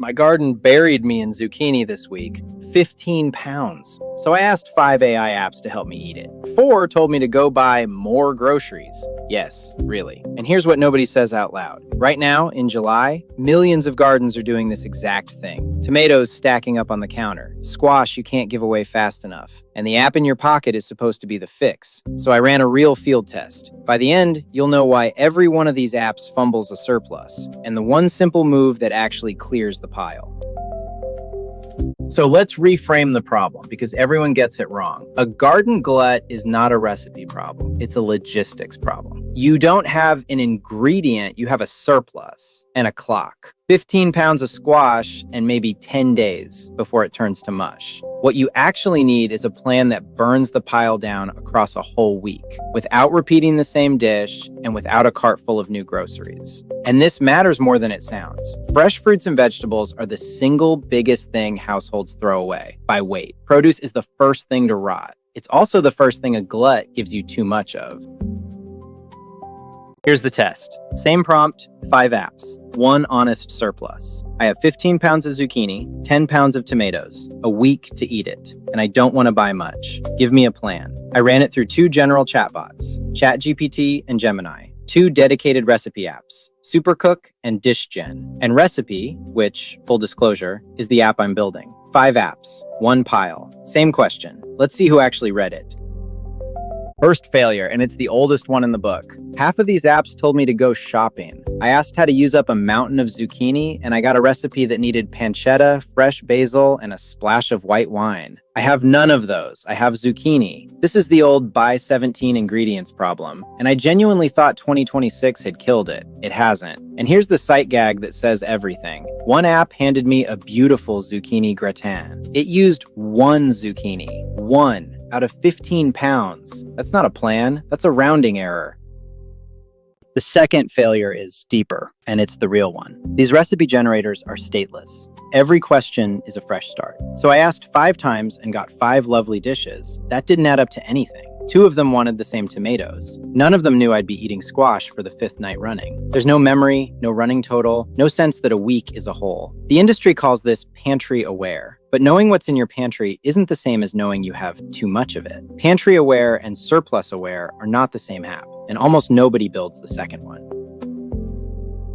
My garden buried me in zucchini this week, 15 pounds. So I asked 5 AI apps to help me eat it. 4 told me to go buy more groceries. Yes, really. And here's what nobody says out loud. Right now, in July, millions of gardens are doing this exact thing. Tomatoes stacking up on the counter, squash you can't give away fast enough, and the app in your pocket is supposed to be the fix. So I ran a real field test. By the end, you'll know why every one of these apps fumbles a surplus, and the one simple move that actually clears the pile. So let's reframe the problem because everyone gets it wrong. A garden glut is not a recipe problem. It's a logistics problem. You don't have an ingredient, you have a surplus and a clock. 15 pounds of squash and maybe 10 days before it turns to mush. What you actually need is a plan that burns the pile down across a whole week without repeating the same dish and without a cart full of new groceries. And this matters more than it sounds. Fresh fruits and vegetables are the single biggest thing households throw away by weight. Produce is the first thing to rot. It's also the first thing a glut gives you too much of. Here's the test. Same prompt, 5 apps, 1 honest surplus. I have 15 pounds of zucchini, 10 pounds of tomatoes, a week to eat it, and I don't want to buy much. Give me a plan. I ran it through 2 general chatbots, ChatGPT and Gemini, 2 dedicated recipe apps, SuperCook and DishGen, and Recipy, which, full disclosure, is the app I'm building. 5 apps, 1 pile. Same question. Let's see who actually read it. First failure, and it's the oldest one in the book. Half of these apps told me to go shopping. I asked how to use up a mountain of zucchini, and I got a recipe that needed pancetta, fresh basil, and a splash of white wine. I have none of those. I have zucchini. This is the old buy 17 ingredients problem, and I genuinely thought 2026 had killed it. It hasn't. And here's the sight gag that says everything. One app handed me a beautiful zucchini gratin. It used 1 zucchini. 1 out of 15 pounds. That's not a plan. That's a rounding error. The second failure is deeper, and it's the real one. These recipe generators are stateless. Every question is a fresh start. So I asked 5 times and got 5 lovely dishes. That didn't add up to anything. 2 of them wanted the same tomatoes. None of them knew I'd be eating squash for the 5th night running. There's no memory, no running total, no sense that a week is a whole. The industry calls this pantry aware. But knowing what's in your pantry isn't the same as knowing you have too much of it. Pantry aware and surplus aware are not the same app, and almost nobody builds the second one.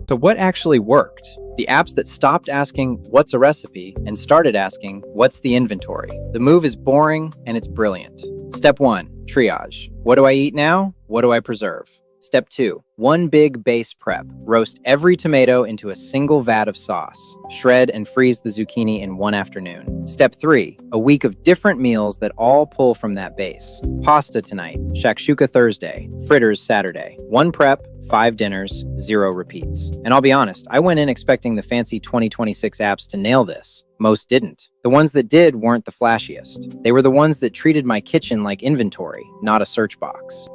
So what actually worked? The apps that stopped asking, what's a recipe, and started asking, what's the inventory? The move is boring, and it's brilliant. Step 1, triage. What do I eat now? What do I preserve? Step 2, 1 big base prep. Roast every tomato into a single vat of sauce. Shred and freeze the zucchini in 1 afternoon. Step 3, a week of different meals that all pull from that base. Pasta tonight, shakshuka Thursday, fritters Saturday. 1 prep, 5 dinners, 0 repeats. And I'll be honest, I went in expecting the fancy 2026 apps to nail this. Most didn't. The ones that did weren't the flashiest. They were the ones that treated my kitchen like inventory, not a search box.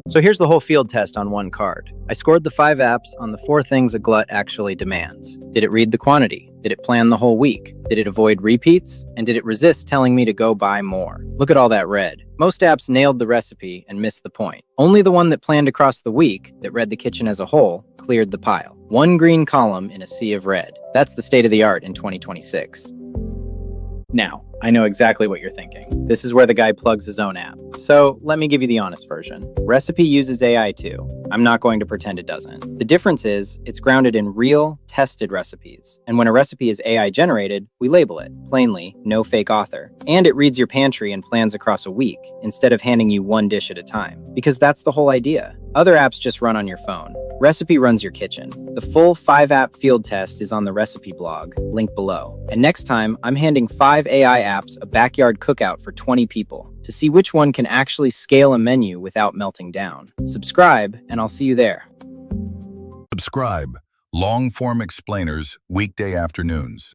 So here's the whole field test on 1 card. I scored the 5 apps on the 4 things a glut actually demands. Did it read the quantity? Did it plan the whole week? Did it avoid repeats? And did it resist telling me to go buy more? Look at all that red. Most apps nailed the recipe and missed the point. Only the one that planned across the week, that read the kitchen as a whole, cleared the pile. 1 green column in a sea of red. That's the state of the art in 2026. Now, I know exactly what you're thinking. This is where the guy plugs his own app. So let me give you the honest version. Recipy uses AI too. I'm not going to pretend it doesn't. The difference is it's grounded in real, tested recipes. And when a recipe is AI generated, we label it, plainly, no fake author. And it reads your pantry and plans across a week, instead of handing you 1 dish at a time. Because that's the whole idea. Other apps just run on your phone. Recipy runs your kitchen. The full 5-app field test is on the Recipy blog, link below. And next time, I'm handing 5 AI apps a backyard cookout for 20 people to see which one can actually scale a menu without melting down. Subscribe, and I'll see you there. Subscribe. Long-form explainers, weekday afternoons.